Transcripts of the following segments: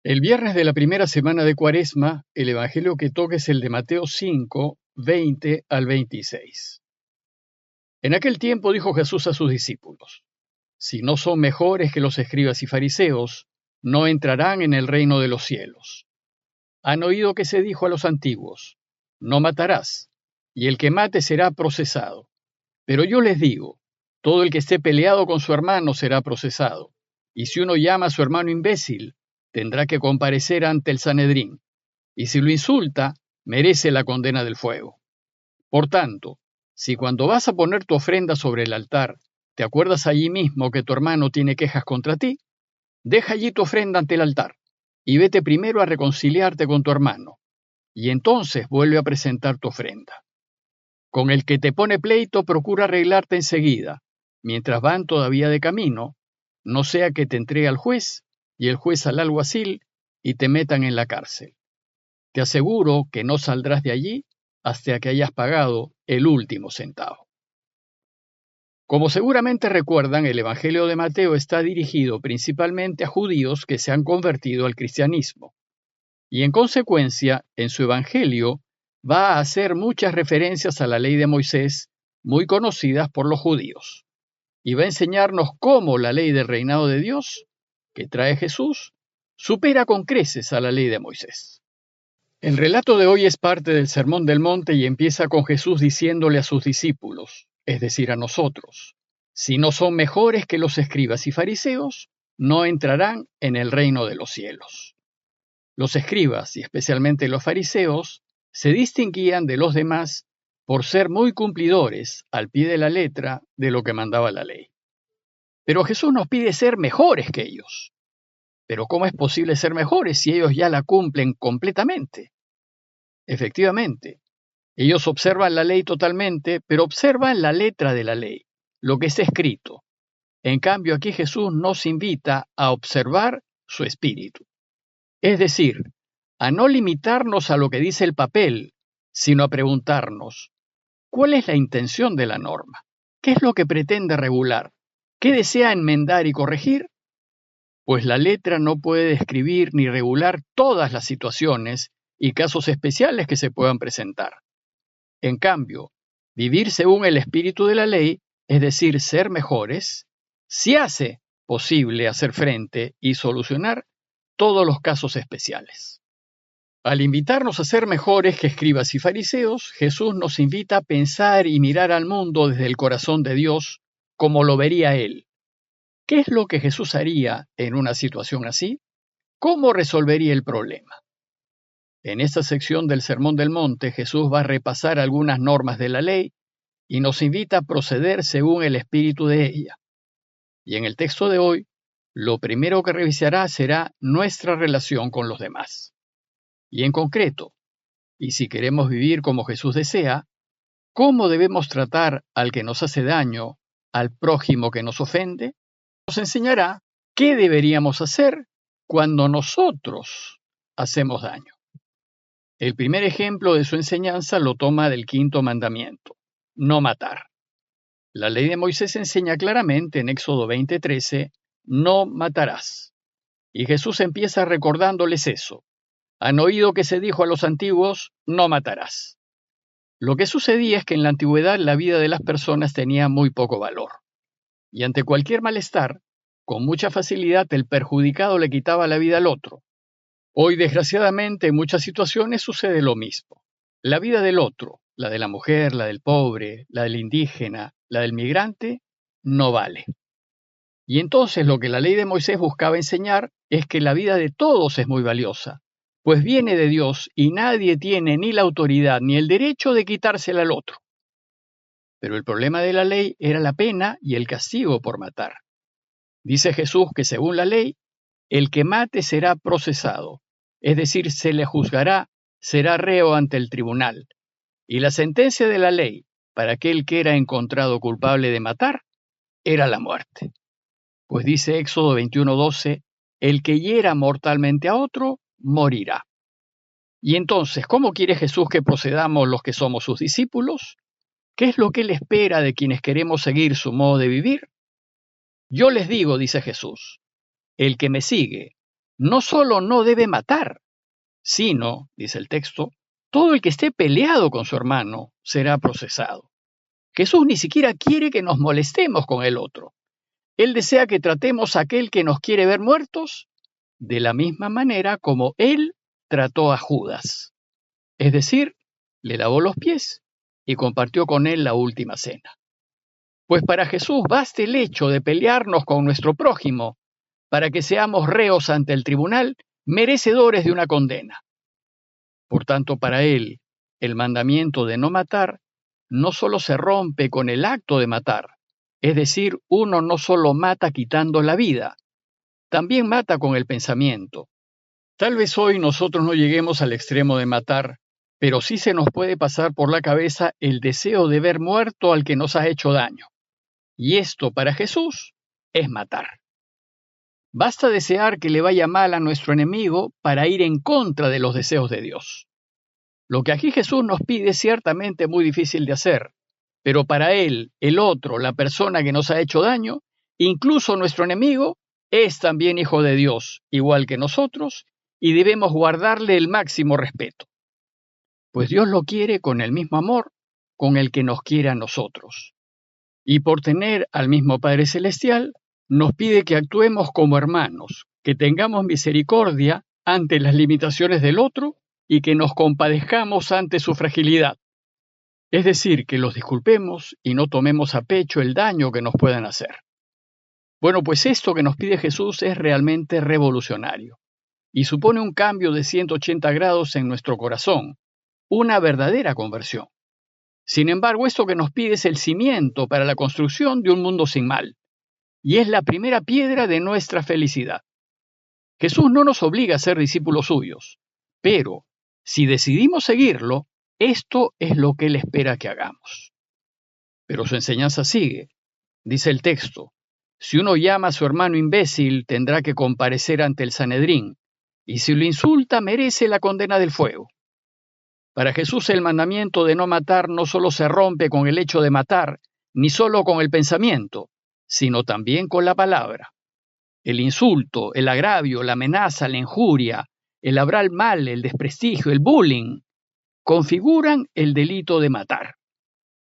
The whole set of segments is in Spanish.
El viernes de la primera semana de Cuaresma, el evangelio que toca es el de Mateo 5, 20 al 26. En aquel tiempo dijo Jesús a sus discípulos: Si no son mejores que los escribas y fariseos, no entrarán en el reino de los cielos. Han oído que se dijo a los antiguos: No matarás, y el que mate será procesado. Pero yo les digo: todo el que esté peleado con su hermano será procesado. Y si uno llama a su hermano imbécil, tendrá que comparecer ante el Sanedrín. Y si lo insulta, merece la condena del fuego. Por tanto, si cuando vas a poner tu ofrenda sobre el altar, te acuerdas allí mismo que tu hermano tiene quejas contra ti, deja allí tu ofrenda ante el altar, y vete primero a reconciliarte con tu hermano, y entonces vuelve a presentar tu ofrenda. Con el que te pone pleito, procura arreglarte enseguida, mientras van todavía de camino, no sea que te entregue al juez, y el juez al alguacil, y te metan en la cárcel. Te aseguro que no saldrás de allí hasta que hayas pagado el último centavo. Como seguramente recuerdan, el Evangelio de Mateo está dirigido principalmente a judíos que se han convertido al cristianismo, y en consecuencia, en su Evangelio va a hacer muchas referencias a la ley de Moisés, muy conocidas por los judíos, y va a enseñarnos cómo la ley del reinado de Dios, que trae Jesús, supera con creces a la ley de Moisés. El relato de hoy es parte del Sermón del Monte y empieza con Jesús diciéndole a sus discípulos, es decir, a nosotros: si no son mejores que los escribas y fariseos, no entrarán en el reino de los cielos. Los escribas, y especialmente los fariseos, se distinguían de los demás por ser muy cumplidores, al pie de la letra, de lo que mandaba la ley. Pero Jesús nos pide ser mejores que ellos. ¿Pero cómo es posible ser mejores si ellos ya la cumplen completamente? Efectivamente, ellos observan la ley totalmente, pero observan la letra de la ley, lo que está escrito. En cambio, aquí Jesús nos invita a observar su espíritu. Es decir, a no limitarnos a lo que dice el papel, sino a preguntarnos: ¿cuál es la intención de la norma? ¿Qué es lo que pretende regular? ¿Qué desea enmendar y corregir? Pues la letra no puede describir ni regular todas las situaciones y casos especiales que se puedan presentar. En cambio, vivir según el espíritu de la ley, es decir, ser mejores, sí hace posible hacer frente y solucionar todos los casos especiales. Al invitarnos a ser mejores que escribas y fariseos, Jesús nos invita a pensar y mirar al mundo desde el corazón de Dios como lo vería Él. ¿Qué es lo que Jesús haría en una situación así? ¿Cómo resolvería el problema? En esta sección del Sermón del Monte, Jesús va a repasar algunas normas de la ley y nos invita a proceder según el espíritu de ella. Y en el texto de hoy, lo primero que revisará será nuestra relación con los demás. Y en concreto, y si queremos vivir como Jesús desea, ¿cómo debemos tratar al que nos hace daño, al prójimo que nos ofende? Nos enseñará qué deberíamos hacer cuando nosotros hacemos daño. El primer ejemplo de su enseñanza lo toma del quinto mandamiento: no matar. La ley de Moisés enseña claramente en Éxodo 20:13: no matarás. Y Jesús empieza recordándoles eso. Han oído que se dijo a los antiguos: no matarás. Lo que sucedía es que en la antigüedad la vida de las personas tenía muy poco valor. Y ante cualquier malestar, con mucha facilidad el perjudicado le quitaba la vida al otro. Hoy, desgraciadamente, en muchas situaciones sucede lo mismo. La vida del otro, la de la mujer, la del pobre, la del indígena, la del migrante, no vale. Y entonces lo que la ley de Moisés buscaba enseñar es que la vida de todos es muy valiosa, pues viene de Dios y nadie tiene ni la autoridad ni el derecho de quitársela al otro. Pero el problema de la ley era la pena y el castigo por matar. Dice Jesús que según la ley, el que mate será procesado, es decir, se le juzgará, será reo ante el tribunal. Y la sentencia de la ley para aquel que era encontrado culpable de matar era la muerte. Pues dice Éxodo 21:12, el que hiera mortalmente a otro, morirá. Y entonces, ¿cómo quiere Jesús que procedamos los que somos sus discípulos? ¿Qué es lo que Él espera de quienes queremos seguir su modo de vivir? Yo les digo, dice Jesús, el que me sigue no solo no debe matar, sino, dice el texto, todo el que esté peleado con su hermano será procesado. Jesús ni siquiera quiere que nos molestemos con el otro. Él desea que tratemos a aquel que nos quiere ver muertos de la misma manera como Él trató a Judas. Es decir, le lavó los pies y compartió con él la última cena. Pues para Jesús basta el hecho de pelearnos con nuestro prójimo para que seamos reos ante el tribunal, merecedores de una condena. Por tanto, para Él, el mandamiento de no matar no solo se rompe con el acto de matar, es decir, uno no solo mata quitando la vida, también mata con el pensamiento. Tal vez hoy nosotros no lleguemos al extremo de matar, pero sí se nos puede pasar por la cabeza el deseo de ver muerto al que nos ha hecho daño. Y esto para Jesús es matar. Basta desear que le vaya mal a nuestro enemigo para ir en contra de los deseos de Dios. Lo que aquí Jesús nos pide es ciertamente muy difícil de hacer, pero para Él, el otro, la persona que nos ha hecho daño, incluso nuestro enemigo, es también hijo de Dios, igual que nosotros, y debemos guardarle el máximo respeto. Pues Dios lo quiere con el mismo amor con el que nos quiere a nosotros. Y por tener al mismo Padre Celestial, nos pide que actuemos como hermanos, que tengamos misericordia ante las limitaciones del otro y que nos compadezcamos ante su fragilidad. Es decir, que los disculpemos y no tomemos a pecho el daño que nos puedan hacer. Bueno, pues esto que nos pide Jesús es realmente revolucionario y supone un cambio de 180 grados en nuestro corazón, una verdadera conversión. Sin embargo, esto que nos pide es el cimiento para la construcción de un mundo sin mal, y es la primera piedra de nuestra felicidad. Jesús no nos obliga a ser discípulos suyos, pero si decidimos seguirlo, esto es lo que Él espera que hagamos. Pero su enseñanza sigue. Dice el texto, si uno llama a su hermano imbécil, tendrá que comparecer ante el Sanedrín, y si lo insulta, merece la condena del fuego. Para Jesús el mandamiento de no matar no solo se rompe con el hecho de matar, ni solo con el pensamiento, sino también con la palabra. El insulto, el agravio, la amenaza, la injuria, el hablar mal, el desprestigio, el bullying, configuran el delito de matar.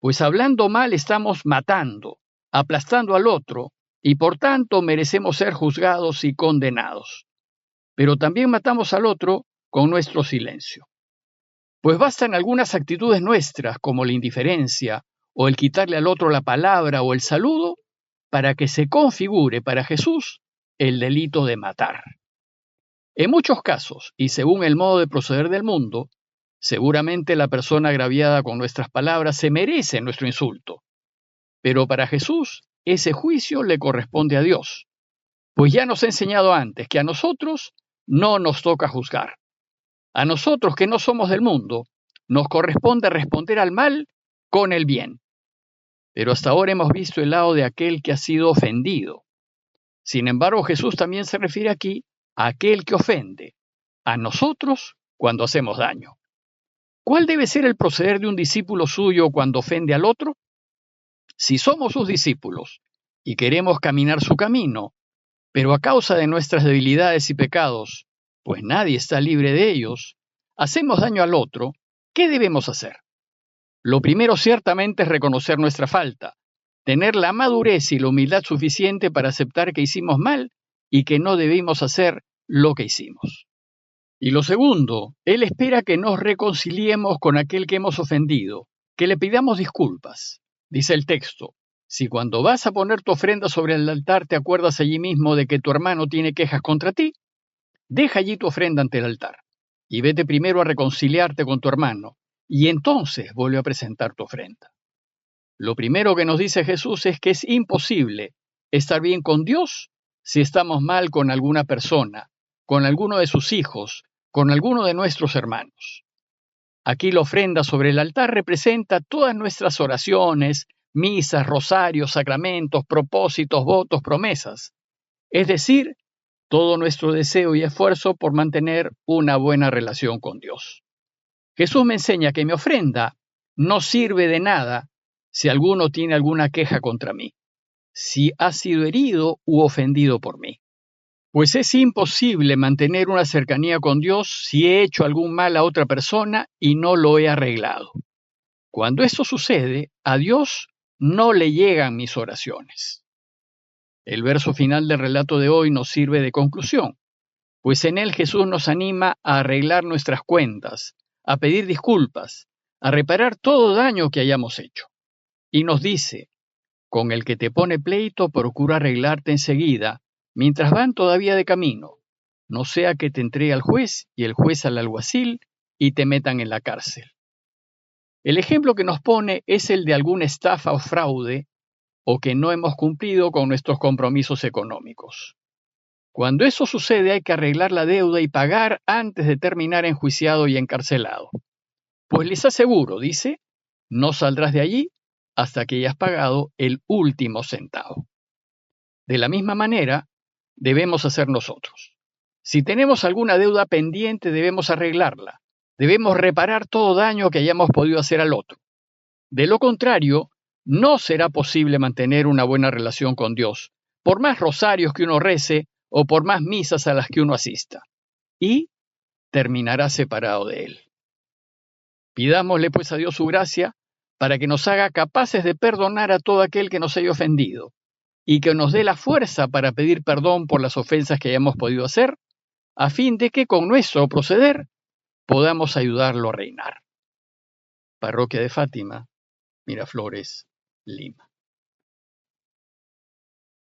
Pues hablando mal estamos matando, aplastando al otro, y por tanto merecemos ser juzgados y condenados. Pero también matamos al otro con nuestro silencio. Pues bastan algunas actitudes nuestras, como la indiferencia, o el quitarle al otro la palabra o el saludo, para que se configure para Jesús el delito de matar. En muchos casos, y según el modo de proceder del mundo, seguramente la persona agraviada con nuestras palabras se merece nuestro insulto. Pero para Jesús, ese juicio le corresponde a Dios, pues ya nos ha enseñado antes que a nosotros no nos toca juzgar. A nosotros que no somos del mundo, nos corresponde responder al mal con el bien. Pero hasta ahora hemos visto el lado de aquel que ha sido ofendido. Sin embargo, Jesús también se refiere aquí a aquel que ofende, a nosotros cuando hacemos daño. ¿Cuál debe ser el proceder de un discípulo suyo cuando ofende al otro? Si somos sus discípulos y queremos caminar su camino, pero a causa de nuestras debilidades y pecados, pues nadie está libre de ellos, hacemos daño al otro, ¿qué debemos hacer? Lo primero ciertamente es reconocer nuestra falta, tener la madurez y la humildad suficiente para aceptar que hicimos mal y que no debimos hacer lo que hicimos. Y lo segundo, Él espera que nos reconciliemos con aquel que hemos ofendido, que le pidamos disculpas. Dice el texto, si cuando vas a poner tu ofrenda sobre el altar te acuerdas allí mismo de que tu hermano tiene quejas contra ti, deja allí tu ofrenda ante el altar y vete primero a reconciliarte con tu hermano y entonces vuelve a presentar tu ofrenda. Lo primero que nos dice Jesús es que es imposible estar bien con Dios si estamos mal con alguna persona, con alguno de sus hijos, con alguno de nuestros hermanos. Aquí la ofrenda sobre el altar representa todas nuestras oraciones, misas, rosarios, sacramentos, propósitos, votos, promesas. Es decir, todo nuestro deseo y esfuerzo por mantener una buena relación con Dios. Jesús me enseña que mi ofrenda no sirve de nada si alguno tiene alguna queja contra mí, si ha sido herido u ofendido por mí. Pues es imposible mantener una cercanía con Dios si he hecho algún mal a otra persona y no lo he arreglado. Cuando esto sucede, a Dios no le llegan mis oraciones. El verso final del relato de hoy nos sirve de conclusión, pues en él Jesús nos anima a arreglar nuestras cuentas, a pedir disculpas, a reparar todo daño que hayamos hecho. Y nos dice, con el que te pone pleito, procura arreglarte enseguida, mientras van todavía de camino, no sea que te entregue al juez y el juez al alguacil y te metan en la cárcel. El ejemplo que nos pone es el de alguna estafa o fraude o que no hemos cumplido con nuestros compromisos económicos. Cuando eso sucede hay que arreglar la deuda y pagar antes de terminar enjuiciado y encarcelado. Pues les aseguro, dice, no saldrás de allí hasta que hayas pagado el último centavo. De la misma manera, debemos hacer nosotros. Si tenemos alguna deuda pendiente, debemos arreglarla. Debemos reparar todo daño que hayamos podido hacer al otro. De lo contrario, no será posible mantener una buena relación con Dios, por más rosarios que uno rece o por más misas a las que uno asista. Y terminará separado de Él. Pidámosle pues a Dios su gracia para que nos haga capaces de perdonar a todo aquel que nos haya ofendido y que nos dé la fuerza para pedir perdón por las ofensas que hayamos podido hacer, a fin de que con nuestro proceder podamos ayudarlo a reinar. Parroquia de Fátima, Miraflores, Lima.